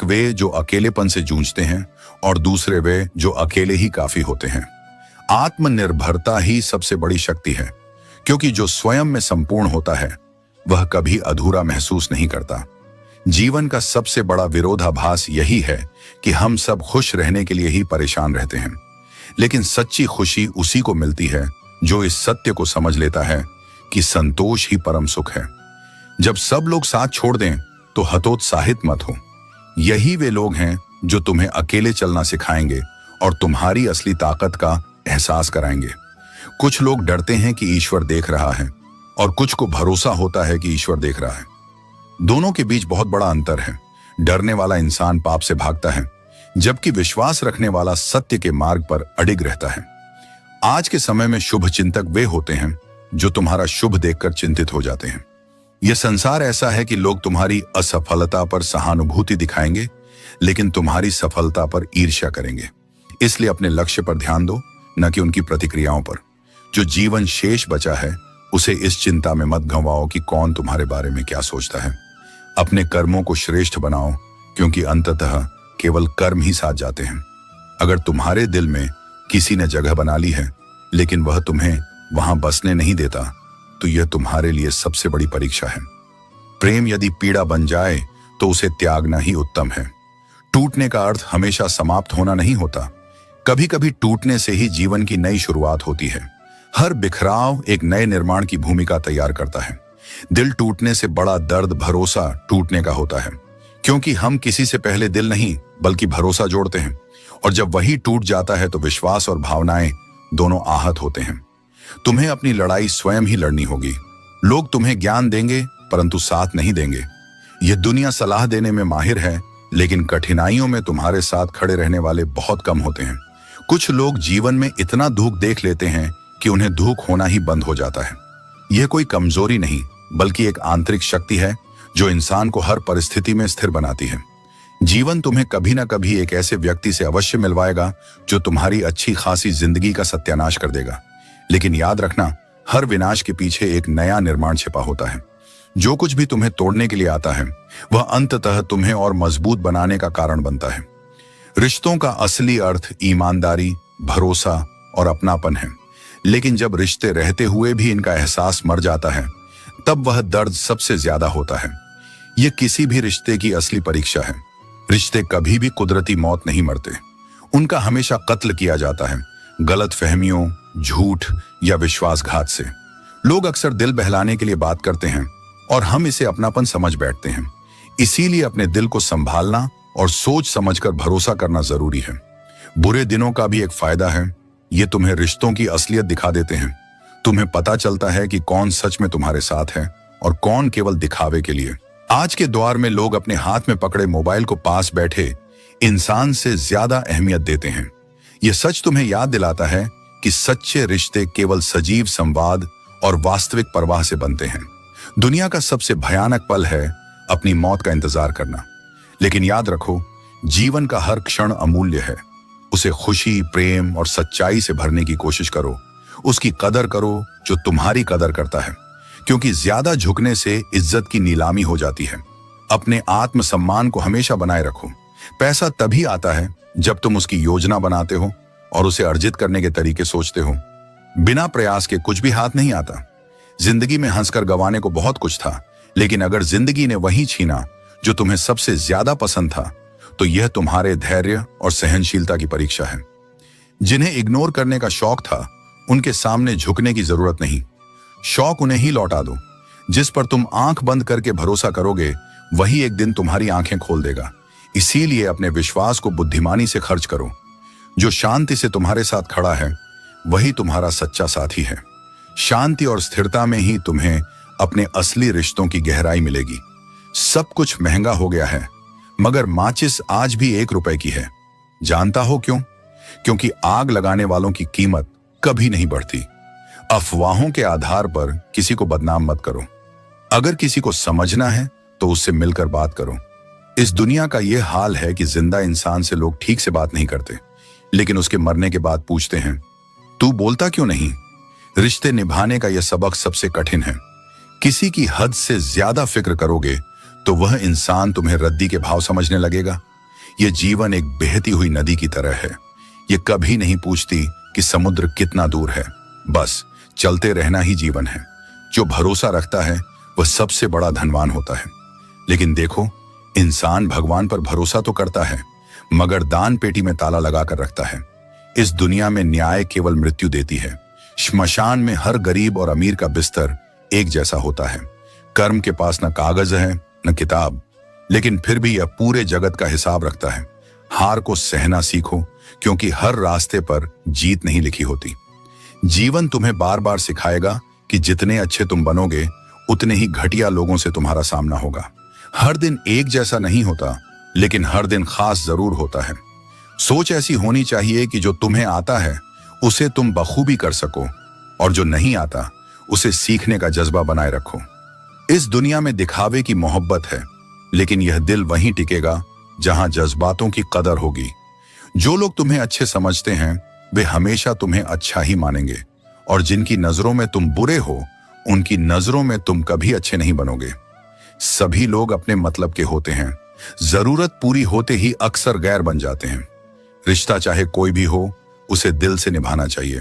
वे जो अकेलेपन से जूझते हैं और दूसरे वे जो अकेले ही काफी होते हैं। आत्मनिर्भरता ही सबसे बड़ी शक्ति है, क्योंकि जो स्वयं में संपूर्ण होता है वह कभी अधूरा महसूस नहीं करता। जीवन का सबसे बड़ा विरोधाभास यही है कि हम सब खुश रहने के लिए ही परेशान रहते हैं, लेकिन सच्ची खुशी उसी को मिलती है जो इस सत्य को समझ लेता है कि संतोष ही परम सुख है। जब सब लोग साथ छोड़ दें तो हतोत्साहित मत हो। यही वे लोग हैं जो तुम्हें अकेले चलना सिखाएंगे और तुम्हारी असली ताकत का एहसास कराएंगे। कुछ लोग डरते हैं कि ईश्वर देख रहा है और कुछ को भरोसा होता है कि ईश्वर देख रहा है। दोनों के बीच बहुत बड़ा अंतर है। डरने वाला इंसान पाप से भागता है, जबकि विश्वास रखने वाला सत्य के मार्ग पर अडिग रहता है। आज के समय में शुभ चिंतक वे होते हैं जो तुम्हारा शुभ देखकर चिंतित हो जाते हैं। यह संसार ऐसा है कि लोग तुम्हारी असफलता पर सहानुभूति दिखाएंगे, लेकिन तुम्हारी सफलता पर ईर्ष्या करेंगे। इसलिए अपने लक्ष्य पर ध्यान दो, न कि उनकी प्रतिक्रियाओं पर। जो जीवन शेष बचा है उसे इस चिंता में मत गंवाओ कि कौन तुम्हारे बारे में क्या सोचता है। अपने कर्मों को श्रेष्ठ बनाओ, क्योंकि अंततः केवल कर्म ही साथ जाते हैं। अगर तुम्हारे दिल में किसी ने जगह बना ली है लेकिन वह तुम्हें वहां बसने नहीं देता, तो यह तुम्हारे लिए सबसे बड़ी परीक्षा है। प्रेम यदि पीड़ा बन जाए तो उसे त्यागना ही उत्तम है। टूटने का अर्थ हमेशा समाप्त होना नहीं होता। कभी कभी टूटने से ही जीवन की नई शुरुआत होती है। हर बिखराव एक नए निर्माण की भूमिका तैयार करता है। दिल टूटने से बड़ा दर्द भरोसा टूटने का होता है, क्योंकि हम किसी से पहले दिल नहीं बल्कि भरोसा जोड़ते हैं, और जब वही टूट जाता है तो विश्वास और भावनाएं दोनों आहत होते हैं। तुम्हें अपनी लड़ाई स्वयं ही लड़नी होगी। लोग तुम्हें ज्ञान देंगे परंतु साथ नहीं देंगे। यह दुनिया सलाह देने में माहिर है, लेकिन कठिनाइयों में तुम्हारे साथ खड़े रहने वाले बहुत कम होते हैं। कुछ लोग जीवन में इतना दुख देख लेते हैं कि उन्हें दुख होना ही बंद हो जाता है। यह कोई कमजोरी नहीं बल्कि एक आंतरिक शक्ति है जो इंसान को हर परिस्थिति में स्थिर बनाती है। जीवन तुम्हें कभी ना कभी एक ऐसे व्यक्ति से अवश्य मिलवाएगा जो तुम्हारी अच्छी खासी जिंदगी का सत्यानाश कर देगा, लेकिन याद रखना, हर विनाश के पीछे एक नया निर्माण छिपा होता है। जो कुछ भी तुम्हें तोड़ने के लिए आता है वह अंततः तुम्हें और मजबूत बनाने का कारण बनता है। रिश्तों का असली अर्थ ईमानदारी, भरोसा और अपनापन है, लेकिन जब रिश्ते रहते हुए भी इनका एहसास मर जाता है तब वह दर्द सबसे ज्यादा होता है। यह किसी भी रिश्ते की असली परीक्षा है। रिश्ते कभी भी कुदरती मौत नहीं मरते, उनका हमेशा कत्ल किया जाता है, गलत फहमियों, झूठ या विश्वासघात से। लोग अक्सर दिल बहलाने के लिए बात करते हैं और हम इसे अपनापन समझ बैठते हैं। इसीलिए अपने दिल को संभालना और सोच समझकर भरोसा करना जरूरी है। बुरे दिनों का भी एक फायदा है, ये तुम्हें रिश्तों की असलियत दिखा देते हैं। तुम्हें पता चलता है कि कौन सच में तुम्हारे साथ है और कौन केवल दिखावे के लिए। आज के दौर में लोग अपने हाथ में पकड़े मोबाइल को पास बैठे इंसान से ज्यादा अहमियत देते हैं। यह सच तुम्हें याद दिलाता है कि सच्चे रिश्ते केवल सजीव संवाद और वास्तविक परवाह से बनते हैं। दुनिया का सबसे भयानक पल है अपनी मौत का इंतजार करना, लेकिन याद रखो, जीवन का हर क्षण अमूल्य है। उसे खुशी, प्रेम और सच्चाई से भरने की कोशिश करो। उसकी कदर करो जो तुम्हारी कदर करता है, क्योंकि ज्यादा झुकने से इज्जत की नीलामी हो जाती है। अपने आत्मसम्मान को हमेशा बनाए रखो। पैसा तभी आता है जब तुम उसकी योजना बनाते हो और उसे अर्जित करने के तरीके सोचते हो। बिना प्रयास के कुछ भी हाथ नहीं आता। जिंदगी में हंसकर गंवाने को बहुत कुछ था, लेकिन अगर जिंदगी ने वही छीना जो तुम्हें सबसे ज्यादा पसंद था, तो यह तुम्हारे धैर्य और सहनशीलता की परीक्षा है। जिन्हें इग्नोर करने का शौक था, उनके सामने झुकने की जरूरत नहीं। शौक उन्हें ही लौटा दो। जिस पर तुम आंख बंद करके भरोसा करोगे, वही एक दिन तुम्हारी आंखें खोल देगा। इसीलिए अपने विश्वास को बुद्धिमानी से खर्च करो। जो शांति से तुम्हारे साथ खड़ा है, वही तुम्हारा सच्चा साथी है। शांति और स्थिरता में ही तुम्हें अपने असली रिश्तों की गहराई मिलेगी। सब कुछ महंगा हो गया है, मगर माचिस आज भी 1 रुपए की है। जानता हो क्यों? क्योंकि आग लगाने वालों की कीमत कभी नहीं बढ़ती। अफवाहों के आधार पर किसी को बदनाम मत करो। अगर किसी को समझना है तो उससे मिलकर बात करो। इस दुनिया का यह हाल है कि जिंदा इंसान से लोग ठीक से बात नहीं करते, लेकिन उसके मरने के बाद पूछते हैं, तू बोलता क्यों नहीं? रिश्ते निभाने का यह सबक सबसे कठिन है। किसी की हद से ज्यादा फिक्र करोगे तो वह इंसान तुम्हें रद्दी के भाव समझने लगेगा ये जीवन एक बहती हुई नदी की तरह है। ये कभी नहीं पूछती कि समुद्र कितना दूर है, बस चलते रहना ही जीवन है। जो भरोसा रखता है वह सबसे बड़ा धनवान होता है। लेकिन देखो, इंसान भगवान पर भरोसा तो करता है, मगर दान पेटी में ताला लगाकर रखता है। इस दुनिया में न्याय केवल मृत्यु देती है। श्मशान में हर गरीब और अमीर का बिस्तर एक जैसा होता है। कर्म के पास न कागज है न किताब, लेकिन फिर भी यह पूरे जगत का हिसाब रखता है। हार को सहना सीखो, क्योंकि हर रास्ते पर जीत नहीं लिखी होती। जीवन तुम्हें बार बार सिखाएगा कि जितने अच्छे तुम बनोगे, उतने ही घटिया लोगों से तुम्हारा सामना होगा। हर दिन एक जैसा नहीं होता, लेकिन हर दिन खास जरूर होता है। सोच ऐसी होनी चाहिए कि जो तुम्हें आता है उसे तुम बखूबी कर सको, और जो नहीं आता उसे सीखने का जज्बा बनाए रखो। इस दुनिया में दिखावे की मोहब्बत है, लेकिन यह दिल वहीं टिकेगा जहां जज्बातों की कदर होगी। जो लोग तुम्हें अच्छे समझते हैं वे हमेशा तुम्हें अच्छा ही मानेंगे, और जिनकी नजरों में तुम बुरे हो, उनकी नजरों में तुम कभी अच्छे नहीं बनोगे। सभी लोग अपने मतलब के होते हैं, जरूरत पूरी होते ही अक्सर गैर बन जाते हैं। रिश्ता चाहे कोई भी हो, उसे दिल से निभाना चाहिए।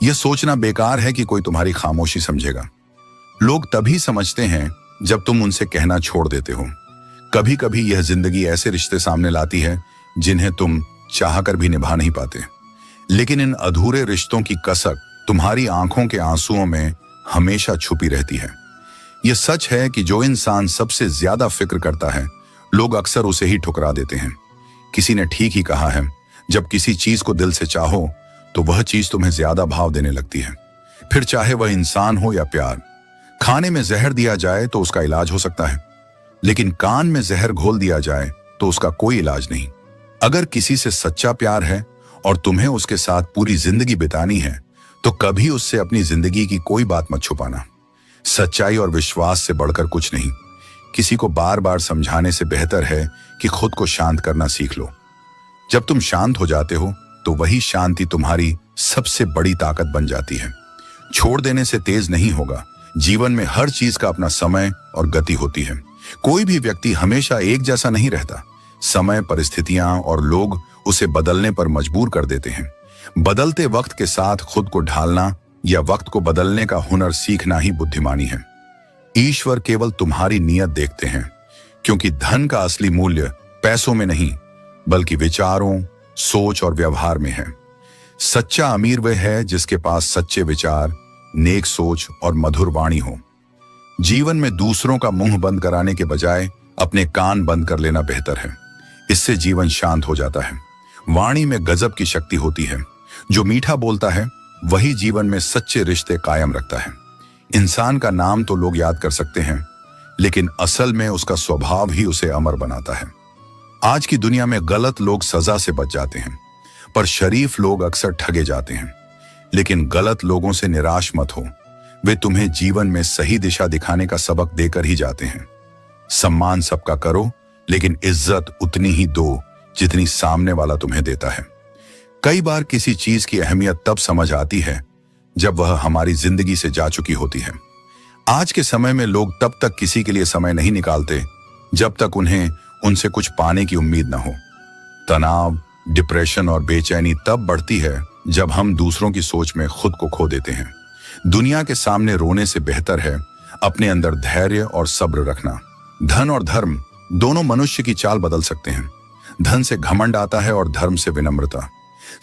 यह सोचना बेकार है कि कोई तुम्हारी खामोशी समझेगा। लोग तभी समझते हैं जब तुम उनसे कहना छोड़ देते हो। कभी कभी यह जिंदगी ऐसे रिश्ते सामने लाती है जिन्हें तुम चाहकर भी निभा नहीं पाते, लेकिन इन अधूरे रिश्तों की कसक तुम्हारी आंखों के आंसुओं में हमेशा छुपी रहती है। यह सच है कि जो इंसान सबसे ज्यादा फिक्र करता है, लोग अक्सर उसे ही ठुकरा देते हैं। किसी ने ठीक ही कहा है, जब किसी चीज को दिल से चाहो तो वह चीज तुम्हें ज्यादा भाव देने लगती है, फिर चाहे वह इंसान हो या प्यार। खाने में जहर दिया जाए तो उसका इलाज हो सकता है, लेकिन कान में जहर घोल दिया जाए तो उसका कोई इलाज नहीं। अगर किसी से सच्चा प्यार है और तुम्हें उसके साथ पूरी जिंदगी बितानी है, तो कभी उससे अपनी जिंदगी की कोई बात मत छुपाना। सच्चाई और विश्वास से बढ़कर कुछ नहीं। किसी को बार बार समझाने से बेहतर है कि खुद को शांत करना सीख लो। जब तुम शांत हो जाते हो तो वही शांति तुम्हारी सबसे बड़ी ताकत बन जाती है। छोड़ देने से तेज नहीं होगा। जीवन में हर चीज का अपना समय और गति होती है। कोई भी व्यक्ति हमेशा एक जैसा नहीं रहता। समय, परिस्थितियां और लोग उसे बदलने पर मजबूर कर देते हैं। बदलते वक्त के साथ खुद को ढालना या वक्त को बदलने का हुनर सीखना ही बुद्धिमानी है। ईश्वर केवल तुम्हारी नियत देखते हैं, क्योंकि धन का असली मूल्य पैसों में नहीं, बल्कि विचारों, सोच और व्यवहार में है। सच्चा अमीर वह है जिसके पास सच्चे विचार, नेक सोच और मधुर वाणी हो। जीवन में दूसरों का मुंह बंद कराने के बजाय अपने कान बंद कर लेना बेहतर है। इससे जीवन शांत हो जाता है। वाणी में गजब की शक्ति होती है। जो मीठा बोलता है वही जीवन में सच्चे रिश्ते कायम रखता है। इंसान का नाम तो लोग याद कर सकते हैं, लेकिन असल में उसका स्वभाव ही उसे अमर बनाता है। आज की दुनिया में गलत लोग सजा से बच जाते हैं, पर शरीफ लोग अक्सर ठगे जाते हैं। लेकिन गलत लोगों से निराश मत हो। वे तुम्हें जीवन में सही दिशा दिखाने का सबक देकर ही जाते हैं। सम्मान सबका करो, लेकिन इज्जत उतनी ही दो जितनी सामने वाला तुम्हें देता है। कई बार किसी चीज की अहमियत तब समझ आती है जब वह हमारी जिंदगी से जा चुकी होती है। आज के समय में लोग तब तक किसी के लिए समय नहीं निकालते जब तक उन्हें उनसे कुछ पाने की उम्मीद न हो। तनाव, डिप्रेशन और बेचैनी तब बढ़ती है जब हम दूसरों की सोच में खुद को खो देते हैं। दुनिया के सामने रोने से बेहतर है अपने अंदर धैर्य और सब्र रखना। धन और धर्म दोनों मनुष्य की चाल बदल सकते हैं। धन से घमंड आता है और धर्म से विनम्रता।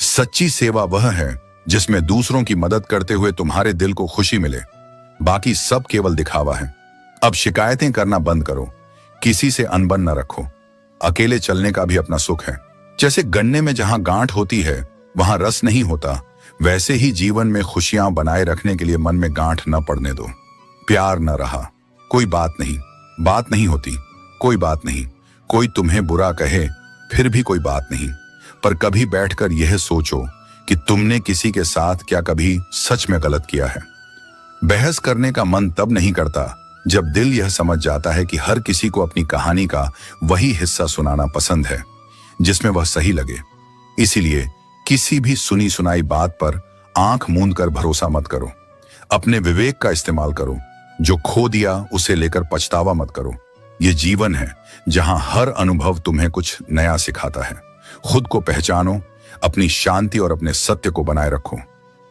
सच्ची सेवा वह है जिसमें दूसरों की मदद करते हुए तुम्हारे दिल को खुशी मिले। बाकी सब केवल दिखावा है। अब शिकायतें करना बंद करो। किसी से अनबन न रखो। अकेले चलने का भी अपना सुख है। जैसे गन्ने में जहां गांठ होती है वहां रस नहीं होता, वैसे ही जीवन में खुशियां बनाए रखने के लिए मन में गांठ न पड़ने दो। प्यार न रहा, कोई बात नहीं होती, कोई बात नहीं। कोई तुम्हें बुरा कहे फिर भी कोई बात नहीं, पर कभी बैठकर यह सोचो कि तुमने किसी के साथ क्या कभी सच में गलत किया है। बहस करने का मन तब नहीं करता जब दिल यह समझ जाता है कि हर किसी को अपनी कहानी का वही हिस्सा सुनाना पसंद है जिसमें वह सही लगे। इसीलिए किसी भी सुनी सुनाई बात पर आंख मूंद कर भरोसा मत करो। अपने विवेक का इस्तेमाल करो। जो खो दिया उसे लेकर पछतावा मत करो। ये जीवन है जहां हर अनुभव तुम्हें कुछ नया सिखाता है। खुद को पहचानो, अपनी शांति और अपने सत्य को बनाए रखो।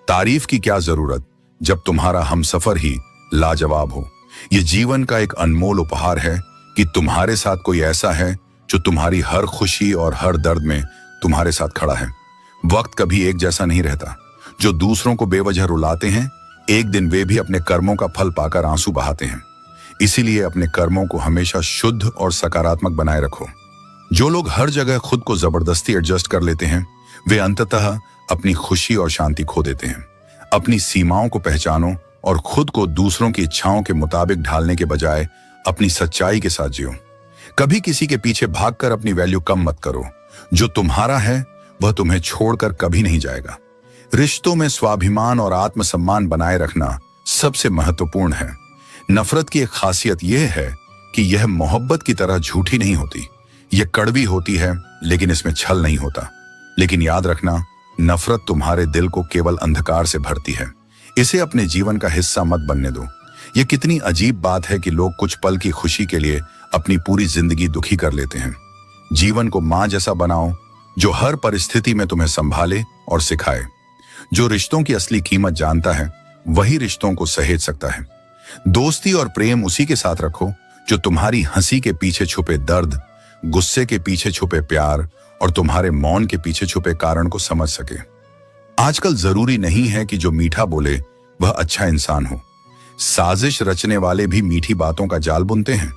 तारीफ की क्या जरूरत जब तुम्हारा हमसफर ही लाजवाब हो। ये जीवन का एक अनमोल उपहार है कि तुम्हारे साथ कोई ऐसा है जो तुम्हारी हर खुशी और हर दर्द में तुम्हारे साथ खड़ा है। वक्त कभी एक जैसा नहीं रहता। जो दूसरों को बेवजह रुलाते हैं, एक दिन वे भी अपने कर्मों का फल पाकर आंसू बहाते हैं। इसीलिए अपने कर्मों को हमेशा शुद्ध और सकारात्मक बनाए रखो। जो लोग हर जगह खुद को जबरदस्ती एडजस्ट कर लेते हैं, वे अंततः अपनी खुशी और शांति खो देते हैं। अपनी सीमाओं को पहचानो और खुद को दूसरों की इच्छाओं के मुताबिक ढालने के बजाय अपनी सच्चाई के साथ जियो। कभी किसी के पीछे भागकर अपनी वैल्यू कम मत करो। जो तुम्हारा है वह तुम्हें छोड़कर कभी नहीं जाएगा। रिश्तों में स्वाभिमान और आत्मसम्मान बनाए रखना सबसे महत्वपूर्ण है। नफरत की एक खासियत यह है कि यह मोहब्बत की तरह झूठी नहीं होती। यह कड़वी होती है, लेकिन इसमें छल नहीं होता। लेकिन याद रखना, नफरत तुम्हारे दिल को केवल अंधकार से भरती है। इसे अपने जीवन का हिस्सा मत बनने दो। यह कितनी अजीब बात है कि लोग कुछ पल की खुशी के लिए अपनी पूरी जिंदगी दुखी कर लेते हैं। जीवन को मां जैसा बनाओ, जो हर परिस्थिति में तुम्हें संभाले और सिखाए। जो रिश्तों की असली कीमत जानता है, वही रिश्तों को सहेज सकता है। दोस्ती और प्रेम उसी के साथ रखो जो तुम्हारी हंसी के पीछे छुपे दर्द, गुस्से के पीछे छुपे प्यार और तुम्हारे मौन के पीछे छुपे कारण को समझ सके। आजकल जरूरी नहीं है कि जो मीठा बोले वह अच्छा इंसान हो। साजिश रचने वाले भी मीठी बातों का जाल बुनते हैं।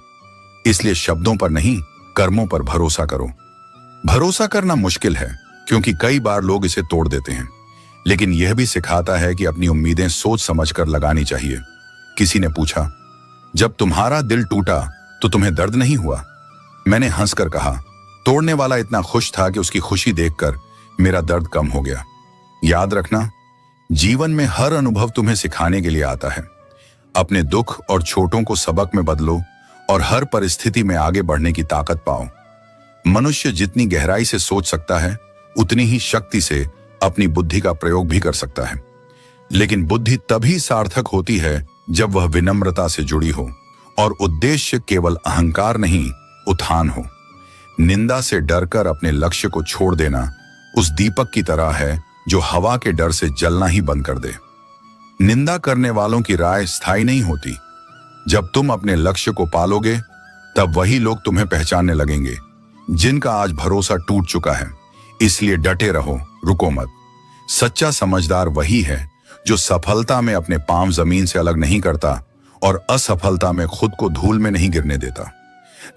इसलिए शब्दों पर नहीं, कर्मों पर भरोसा करो। भरोसा करना मुश्किल है क्योंकि कई बार लोग इसे तोड़ देते हैं, लेकिन यह भी सिखाता है कि अपनी उम्मीदें सोच समझकर लगानी चाहिए। किसी ने पूछा, जब तुम्हारा दिल टूटा तो तुम्हें दर्द नहीं हुआ? मैंने हंसकर कहा, तोड़ने वाला इतना खुश था कि उसकी खुशी देखकर मेरा दर्द कम हो गया। याद रखना, जीवन में हर अनुभव तुम्हें सिखाने के लिए आता है। अपने दुख और छोटों को सबक में बदलो और हर परिस्थिति में आगे बढ़ने की ताकत पाओ। मनुष्य जितनी गहराई से सोच सकता है, उतनी ही शक्ति से अपनी बुद्धि का प्रयोग भी कर सकता है। लेकिन बुद्धि तभी सार्थक होती है जब वह विनम्रता से जुड़ी हो और उद्देश्य केवल अहंकार नहीं, उत्थान हो। निंदा से डरकर अपने लक्ष्य को छोड़ देना उस दीपक की तरह है जो हवा के डर से जलना ही बंद कर दे। निंदा करने वालों की राय स्थायी नहीं होती। जब तुम अपने लक्ष्य को पालोगे, तब वही लोग तुम्हें पहचानने लगेंगे जिनका आज भरोसा टूट चुका है। इसलिए डटे रहो, रुको मत। सच्चा समझदार वही है जो सफलता में अपने पांव जमीन से अलग नहीं करता और असफलता में खुद को धूल में नहीं गिरने देता।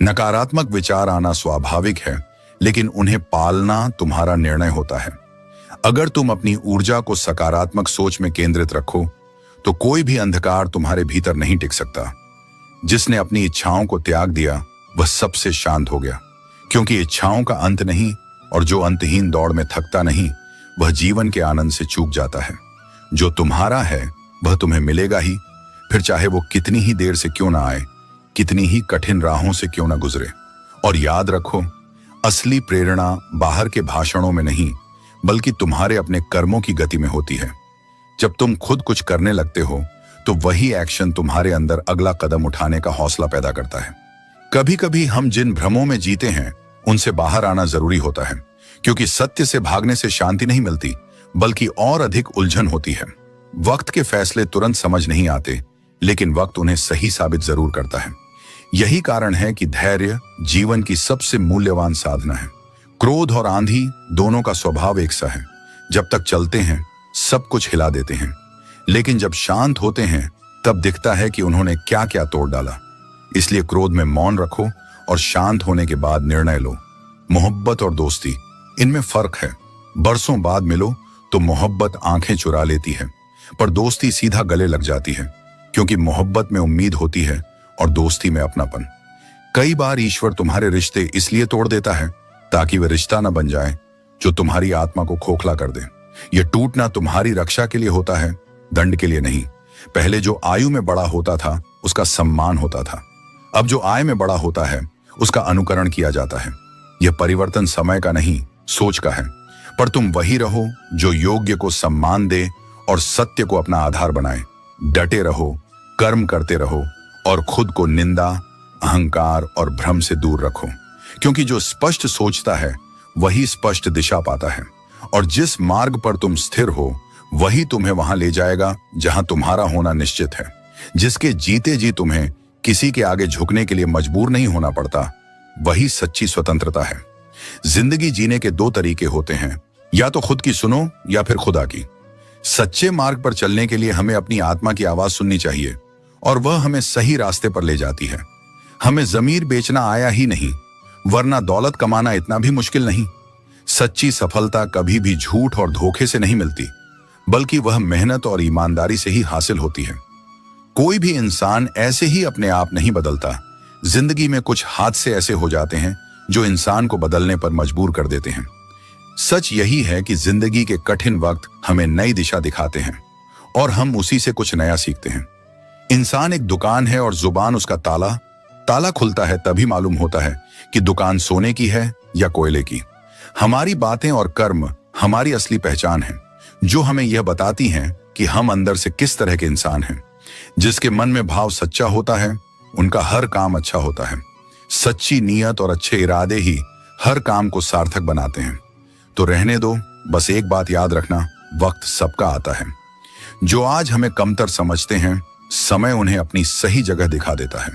नकारात्मक विचार आना स्वाभाविक है, लेकिन उन्हें पालना तुम्हारा निर्णय होता है। अगर तुम अपनी ऊर्जा को सकारात्मक सोच में केंद्रित रखो, तो कोई भी अंधकार तुम्हारे भीतर नहीं टिक सकता। जिसने अपनी इच्छाओं को त्याग दिया, वह सबसे शांत हो गया, क्योंकि इच्छाओं का अंत नहीं, और जो अंतहीन दौड़ में थकता नहीं, वह जीवन के आनंद से चूक जाता है। जो तुम्हारा है वह तुम्हें मिलेगा ही, फिर चाहे वो कितनी ही देर से क्यों ना आए, कितनी ही कठिन राहों से क्यों ना गुजरे। और याद रखो, असली प्रेरणा बाहर के भाषणों में नहीं, बल्कि तुम्हारे अपने कर्मों की गति में होती है। जब तुम खुद कुछ करने लगते हो, तो वही एक्शन तुम्हारे अंदर अगला कदम उठाने का हौसला पैदा करता है। कभी कभी हम जिन भ्रमों में जीते हैं, उनसे बाहर आना जरूरी होता है, क्योंकि सत्य से भागने से शांति नहीं मिलती, बल्कि और अधिक उलझन होती है। वक्त के फैसले तुरंत समझ नहीं आते, लेकिन वक्त उन्हें सही साबित जरूर करता है। यही कारण है कि धैर्य जीवन की सबसे मूल्यवान साधना है। क्रोध और आंधी दोनों का स्वभाव एक सा है। जब तक चलते हैं, सब कुछ हिला देते हैं, लेकिन जब शांत होते हैं, तब दिखता है कि उन्होंने क्या क्या तोड़ डाला। इसलिए क्रोध में मौन रखो और शांत होने के बाद निर्णय लो। मोहब्बत और दोस्ती, इनमें फर्क है। बरसों बाद मिलो तो मोहब्बत आंखें चुरा लेती है, पर दोस्ती सीधा गले लग जाती है, क्योंकि मोहब्बत में उम्मीद होती है और दोस्ती में अपनापन। कई बार ईश्वर तुम्हारे रिश्ते इसलिए तोड़ देता है ताकि वे रिश्ता न बन जाए जो तुम्हारी आत्मा को खोखला कर दे। यह टूटना तुम्हारी रक्षा के लिए होता है, दंड के लिए नहीं। पहले जो आयु में बड़ा होता था, उसका सम्मान होता था। अब जो आय में बड़ा होता है, उसका अनुकरण किया जाता है। यह परिवर्तन समय का नहीं, सोच का है। पर तुम वही रहो जो योग्य को सम्मान दे और सत्य को अपना आधार बनाए। डटे रहो, कर्म करते रहो और खुद को निंदा, अहंकार और भ्रम से दूर रखो, क्योंकि जो स्पष्ट सोचता है वही स्पष्ट दिशा पाता है, और जिस मार्ग पर तुम स्थिर हो वही तुम्हें वहां ले जाएगा जहां तुम्हारा होना निश्चित है। जिसके जीते जी तुम्हें किसी के आगे झुकने के लिए मजबूर नहीं होना पड़ता, वही सच्ची स्वतंत्रता है। जिंदगी जीने के दो तरीके होते हैं, या तो खुद की सुनो या फिर खुदा की। सच्चे मार्ग पर चलने के लिए हमें अपनी आत्मा की आवाज सुननी चाहिए, और वह हमें सही रास्ते पर ले जाती है। हमें जमीर बेचना आया ही नहीं, वरना दौलत कमाना इतना भी मुश्किल नहीं। सच्ची सफलता कभी भी झूठ और धोखे से नहीं मिलती, बल्कि वह मेहनत और ईमानदारी से ही हासिल होती है। कोई भी इंसान ऐसे ही अपने आप नहीं बदलता। जिंदगी में कुछ हादसे ऐसे हो जाते हैं जो इंसान को बदलने पर मजबूर कर देते हैं। सच यही है कि जिंदगी के कठिन वक्त हमें नई दिशा दिखाते हैं, और हम उसी से कुछ नया सीखते हैं। इंसान एक दुकान है और जुबान उसका ताला। ताला खुलता है तभी मालूम होता है कि दुकान सोने की है या कोयले की। हमारी बातें और कर्म हमारी असली पहचान है, जो हमें यह बताती हैं कि हम अंदर से किस तरह के इंसान हैं। जिसके मन में भाव सच्चा होता है, उनका हर काम अच्छा होता है। सच्ची नीयत और अच्छे इरादे ही हर काम को सार्थक बनाते हैं। तो रहने दो, बस एक बात याद रखना, वक्त सबका आता है। जो आज हमें कमतर समझते हैं, समय उन्हें अपनी सही जगह दिखा देता है।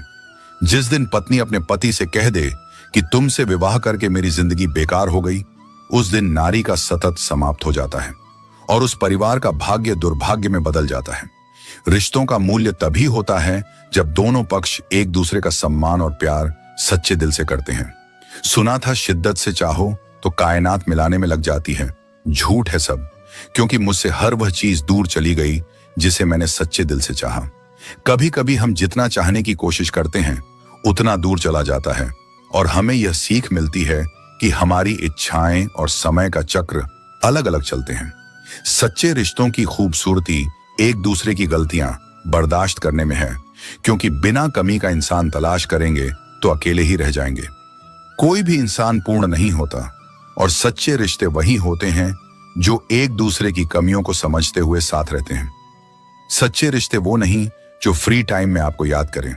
जिस दिन पत्नी अपने पति से कह दे कि तुमसे विवाह करके मेरी जिंदगी बेकार हो गई, उस दिन नारी का सतत समाप्त हो जाता है और उस परिवार का भाग्य दुर्भाग्य में बदल जाता है। रिश्तों का मूल्य तभी होता है जब दोनों पक्ष एक दूसरे का सम्मान और प्यार सच्चे दिल से करते हैं। सुना था शिद्दत से चाहो तो कायनात मिलाने में लग जाती है। झूठ है सब, क्योंकि मुझसे हर वह चीज दूर चली गई जिसे मैंने सच्चे दिल से चाहा। कभी कभी हम जितना चाहने की कोशिश करते हैं उतना दूर चला जाता है, और हमें यह सीख मिलती है कि हमारी इच्छाएं और समय का चक्र अलग अलग चलते हैं। सच्चे रिश्तों की खूबसूरती एक दूसरे की गलतियां बर्दाश्त करने में है, क्योंकि बिना कमी का इंसान तलाश करेंगे तो अकेले ही रह जाएंगे। कोई भी इंसान पूर्ण नहीं होता, और सच्चे रिश्ते वही होते हैं जो एक दूसरे की कमियों को समझते हुए साथ रहते हैं। सच्चे रिश्ते वो नहीं जो फ्री टाइम में आपको याद करें।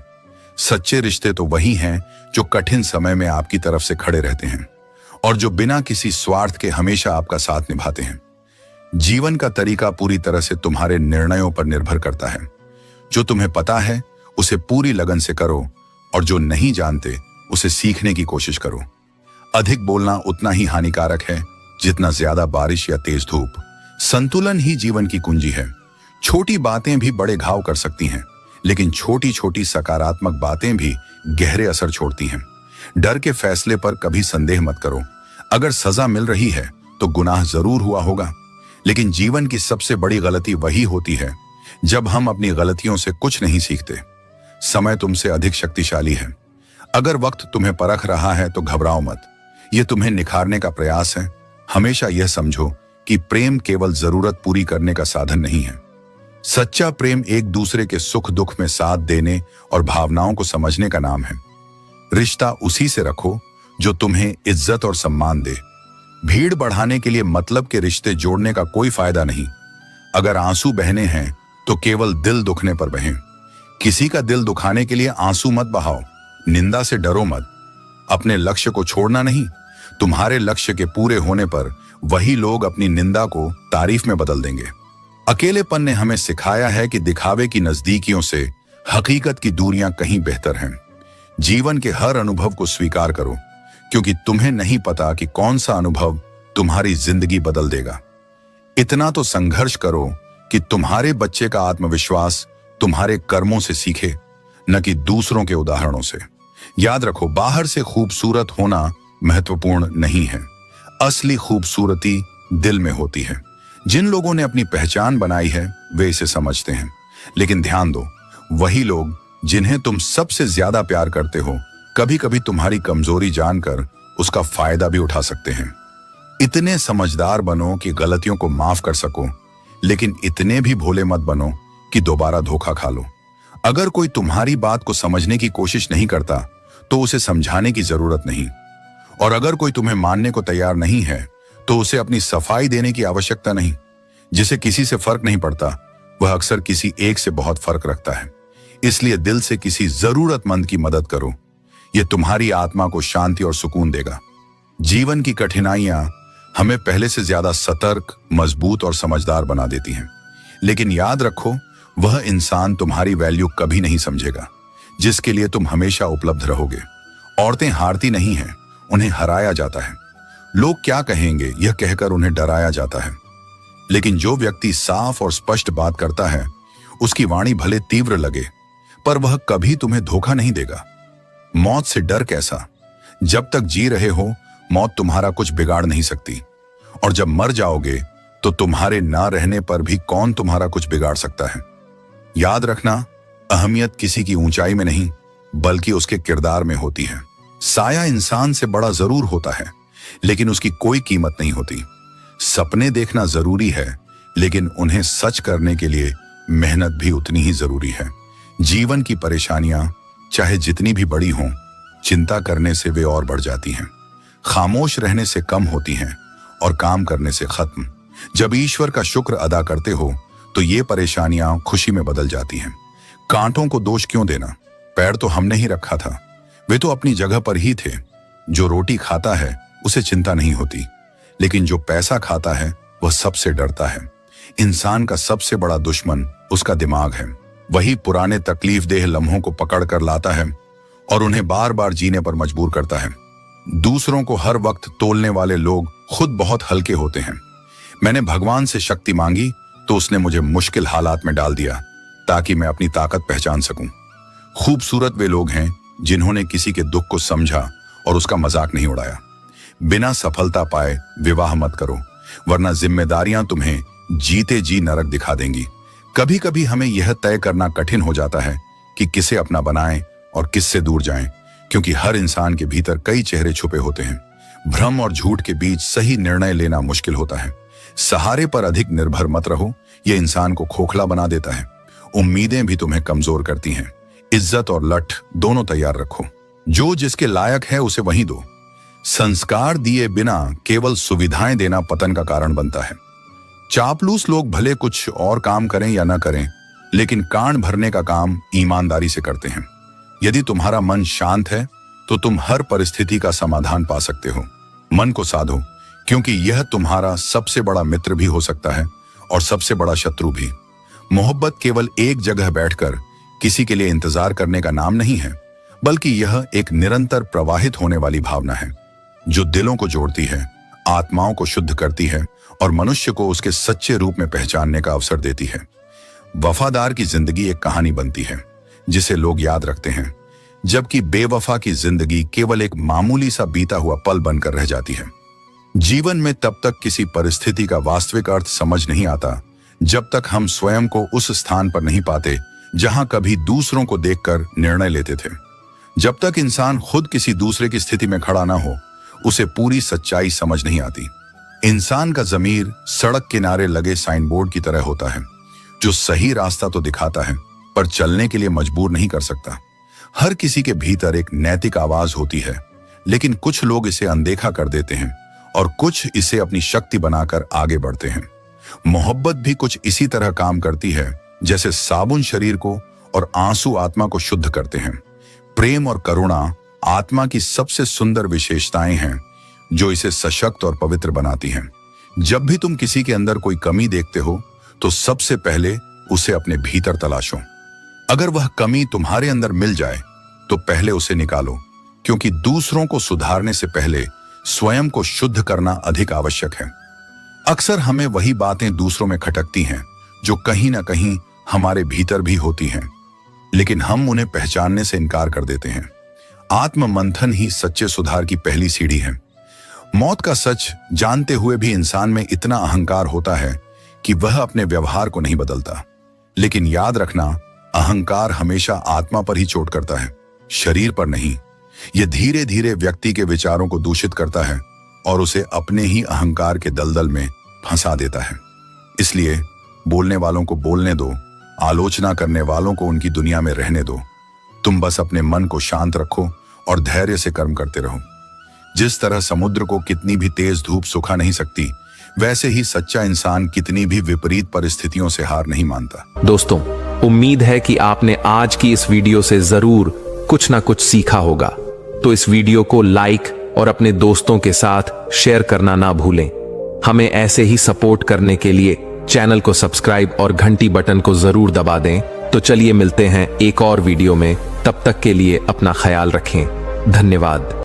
सच्चे रिश्ते तो वही हैं जो कठिन समय में आपकी तरफ से खड़े रहते हैं, और जो बिना किसी स्वार्थ के हमेशा आपका साथ निभाते हैं। जीवन का तरीका पूरी तरह से तुम्हारे निर्णयों पर निर्भर करता है। जो तुम्हें पता है उसे पूरी लगन से करो, और जो नहीं जानते उसे सीखने की कोशिश करो। अधिक बोलना उतना ही हानिकारक है जितना ज्यादा बारिश या तेज धूप। संतुलन ही जीवन की कुंजी है। छोटी बातें भी बड़े घाव कर सकती हैं, लेकिन छोटी छोटी सकारात्मक बातें भी गहरे असर छोड़ती हैं। डर के फैसले पर कभी संदेह मत करो। अगर सजा मिल रही है तो गुनाह जरूर हुआ होगा, लेकिन जीवन की सबसे बड़ी गलती वही होती है जब हम अपनी गलतियों से कुछ नहीं सीखते। समय तुमसे अधिक शक्तिशाली है। अगर वक्त तुम्हें परख रहा है तो घबराओ मत, यह तुम्हें निखारने का प्रयास है। हमेशा यह समझो कि प्रेम केवल जरूरत पूरी करने का साधन नहीं है। सच्चा प्रेम एक दूसरे के सुख दुख में साथ देने और भावनाओं को समझने का नाम है। रिश्ता उसी से रखो जो तुम्हें इज्जत और सम्मान दे। भीड़ बढ़ाने के लिए मतलब के रिश्ते जोड़ने का कोई फायदा नहीं। अगर आंसू बहने हैं तो केवल दिल दुखने पर बहें। किसी का दिल दुखाने के लिए आंसू मत बहाओ। निंदा से डरो मत। अपने लक्ष्य को छोड़ना नहीं। तुम्हारे लक्ष्य के पूरे होने पर वही लोग अपनी निंदा को तारीफ में बदल देंगे। अकेलेपन ने हमें सिखाया है कि दिखावे की नजदीकियों से हकीकत की दूरियां कहीं बेहतर हैं। जीवन के हर अनुभव को स्वीकार करो, क्योंकि तुम्हें नहीं पता कि कौन सा अनुभव तुम्हारी जिंदगी बदल देगा। इतना तो संघर्ष करो कि तुम्हारे बच्चे का आत्मविश्वास तुम्हारे कर्मों से सीखे, न कि दूसरों के उदाहरणों से। याद रखो, बाहर से खूबसूरत होना महत्वपूर्ण नहीं है। असली खूबसूरती दिल में होती है। जिन लोगों ने अपनी पहचान बनाई है वे इसे समझते हैं, लेकिन ध्यान दो, वही लोग जिन्हें तुम सबसे ज्यादा प्यार करते हो कभी कभी तुम्हारी कमजोरी जानकर उसका फायदा भी उठा सकते हैं। इतने समझदार बनो कि गलतियों को माफ कर सको, लेकिन इतने भी भोले मत बनो कि दोबारा धोखा खा लो। अगर कोई तुम्हारी बात को समझने की कोशिश नहीं करता तो उसे समझाने की जरूरत नहीं, और अगर कोई तुम्हें मानने को तैयार नहीं है तो उसे अपनी सफाई देने की आवश्यकता नहीं। जिसे किसी से फर्क नहीं पड़ता वह अक्सर किसी एक से बहुत फर्क रखता है। इसलिए दिल से किसी जरूरतमंद की मदद करो, यह तुम्हारी आत्मा को शांति और सुकून देगा। जीवन की कठिनाइयां हमें पहले से ज्यादा सतर्क, मजबूत और समझदार बना देती हैं। लेकिन याद रखो, वह इंसान तुम्हारी वैल्यू कभी नहीं समझेगा जिसके लिए तुम हमेशा उपलब्ध रहोगे। औरतें हारती नहीं हैं, उन्हें हराया जाता है। लोग क्या कहेंगे यह कहकर उन्हें डराया जाता है। लेकिन जो व्यक्ति साफ और स्पष्ट बात करता है, उसकी वाणी भले तीव्र लगे, पर वह कभी तुम्हें धोखा नहीं देगा। मौत से डर कैसा? जब तक जी रहे हो, मौत तुम्हारा कुछ बिगाड़ नहीं सकती, और जब मर जाओगे तो तुम्हारे ना रहने पर भी कौन तुम्हारा कुछ बिगाड़ सकता है। याद रखना, अहमियत किसी की ऊंचाई में नहीं, बल्कि उसके किरदार में होती है। साया इंसान से बड़ा जरूर होता है, लेकिन उसकी कोई कीमत नहीं होती। सपने देखना जरूरी है, लेकिन उन्हें सच करने के लिए मेहनत भी उतनी ही जरूरी है। जीवन की परेशानियां चाहे जितनी भी बड़ी हों, चिंता करने से वे और बढ़ जाती हैं। खामोश रहने से कम होती हैं और काम करने से खत्म। जब ईश्वर का शुक्र अदा करते हो तो ये परेशानियां खुशी में बदल जाती हैं। कांटों को दोष क्यों देना? पैर तो हमने ही रखा था, वे तो अपनी जगह पर ही थे। जो रोटी खाता है उसे चिंता नहीं होती, लेकिन जो पैसा खाता है वह सबसे डरता है। इंसान का सबसे बड़ा दुश्मन उसका दिमाग है। वही पुराने तकलीफ देह लम्हों को पकड़ कर लाता है और उन्हें बार बार जीने पर मजबूर करता है। दूसरों को हर वक्त तोलने वाले लोग खुद बहुत हल्के होते हैं। मैंने भगवान से शक्ति मांगी तो उसने मुझे मुश्किल हालात में डाल दिया ताकि मैं अपनी ताकत पहचान सकूं। खूबसूरत वे लोग हैं जिन्होंने किसी के दुख को समझा और उसका मजाक नहीं उड़ाया। बिना सफलता पाए विवाह मत करो, वरना जिम्मेदारियां तुम्हें जीते जी नरक दिखा देंगी। कभी कभी हमें यह तय करना कठिन हो जाता है कि किसे अपना बनाएं और किससे दूर जाएं, क्योंकि हर इंसान के भीतर कई चेहरे छुपे होते हैं। भ्रम और झूठ के बीच सही निर्णय लेना मुश्किल होता है। सहारे पर अधिक निर्भर मत रहो, यह इंसान को खोखला बना देता है। उम्मीदें भी तुम्हें कमजोर करती हैं। इज्जत और लठ दोनों तैयार रखो। जो जिसके लायक है उसे वहीं दो। संस्कार दिए बिना केवल सुविधाएं देना पतन का कारण बनता है। चापलूस लोग भले कुछ और काम करें या न करें, लेकिन कान भरने का काम ईमानदारी से करते हैं। यदि तुम्हारा मन शांत है तो तुम हर परिस्थिति का समाधान पा सकते हो। मन को साधो, क्योंकि यह तुम्हारा सबसे बड़ा मित्र भी हो सकता है और सबसे बड़ा शत्रु भी। मोहब्बत केवल एक जगह बैठकर किसी के लिए इंतजार करने का नाम नहीं है, बल्कि यह एक निरंतर प्रवाहित होने वाली भावना है जो दिलों को जोड़ती है, आत्माओं को शुद्ध करती है और मनुष्य को उसके सच्चे रूप में पहचानने का अवसर देती है। वफादार की जिंदगी एक कहानी बनती है जिसे लोग याद रखते हैं, जबकि बेवफा की जिंदगी केवल एक मामूली सा बीता हुआ पल बनकर रह जाती है। जीवन में तब तक किसी परिस्थिति का वास्तविक अर्थ समझ नहीं आता जब तक हम स्वयं को उस स्थान पर नहीं पाते जहां कभी दूसरों को देखकर निर्णय लेते थे। जब तक इंसान खुद किसी दूसरे की स्थिति में खड़ा ना हो, उसे पूरी सच्चाई समझ नहीं आती। इंसान का ज़मीर सड़क किनारे लगे साइन बोर्ड की तरह होता है, जो सही रास्ता तो दिखाता है पर चलने के लिए मजबूर नहीं कर सकता। हर किसी के भीतर एक नैतिक आवाज होती है, लेकिन कुछ लोग इसे अनदेखा कर देते हैं और कुछ इसे अपनी शक्ति बनाकर आगे बढ़ते हैं। मोहब्बत भी कुछ इसी तरह काम करती है जैसे साबुन शरीर को और आंसू आत्मा को शुद्ध करते हैं। प्रेम और करुणा आत्मा की सबसे सुंदर विशेषताएं हैं जो इसे सशक्त और पवित्र बनाती हैं। जब भी तुम किसी के अंदर कोई कमी देखते हो तो सबसे पहले उसे अपने भीतर तलाशो। अगर वह कमी तुम्हारे अंदर मिल जाए तो पहले उसे निकालो, क्योंकि दूसरों को सुधारने से पहले स्वयं को शुद्ध करना अधिक आवश्यक है। अक्सर हमें वही बातें दूसरों में खटकती हैं जो कहीं ना कहीं हमारे भीतर भी होती हैं, लेकिन हम उन्हें पहचानने से इनकार कर देते हैं। आत्म मंथन ही सच्चे सुधार की पहली सीढ़ी है। मौत का सच जानते हुए भी इंसान में इतना अहंकार होता है कि वह अपने व्यवहार को नहीं बदलता। लेकिन याद रखना, अहंकार हमेशा आत्मा पर ही चोट करता है, शरीर पर नहीं। यह धीरे धीरे व्यक्ति के विचारों को दूषित करता है और उसे अपने ही अहंकार के दलदल में फंसा देता है। इसलिए बोलने वालों को बोलने दो, आलोचना करने वालों को उनकी दुनिया में रहने दो। तुम बस अपने मन को शांत रखो और धैर्य से कर्म करते रहो। जिस तरह समुद्र को कितनी भी तेज धूप सुखा नहीं सकती, वैसे ही सच्चा इंसान कितनी भी विपरीत परिस्थितियों से हार नहीं मानता। दोस्तों, उम्मीद है कि आपने आज की इस वीडियो से जरूर कुछ ना कुछ सीखा होगा। तो इस वीडियो को लाइक और अपने दोस्तों के साथ शेयर करना ना भूलें। हमें ऐसे ही सपोर्ट करने के लिए चैनल को सब्सक्राइब और घंटी बटन को जरूर दबा दें। तो चलिए मिलते हैं एक और वीडियो में, तब तक के लिए अपना ख्याल रखें। धन्यवाद।